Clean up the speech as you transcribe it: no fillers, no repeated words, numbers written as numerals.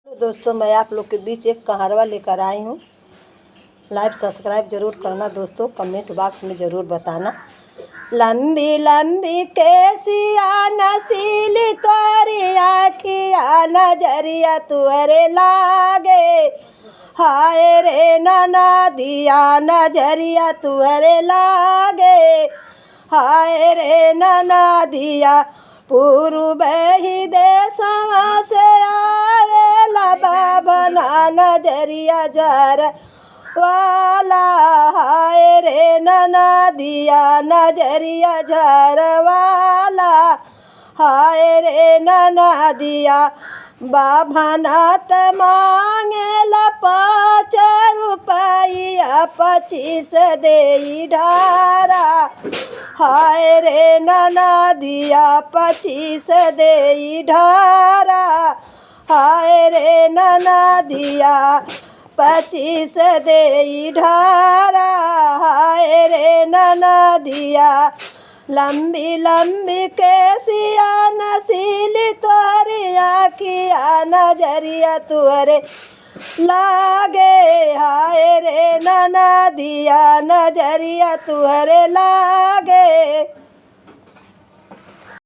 तो दोस्तों, मैं आप लोग के बीच एक कहारवा लेकर आई हूँ। लाइक सब्सक्राइब जरूर करना दोस्तों, कमेंट बॉक्स में ज़रूर बताना। लंबी लंबी केसिया नसीली तोरी आखिया नजरिया तुअरे लागे, हाय रे नना दिया नजरिया तुअरे लागे, हाय रे नना दिया पूर्व ही देशवा से आवेला बाबना नजरिया जर वाला, हाय रे नना दिया नजरिया झर वाला, हाय रे नना दिया बाभनात मांगेला 5 रुपया 25 दे ढारा, हाय रे नना दिया 25 दे ढारा, हाय रे नना दिया 25 दे ढारा, हाय रे नना दिया। लंबी लंबी केसिया नसीली तोरी आखिया नजरिया तुअरे लागे, हाय रे नना दिया नजरिया तुअरे लागे।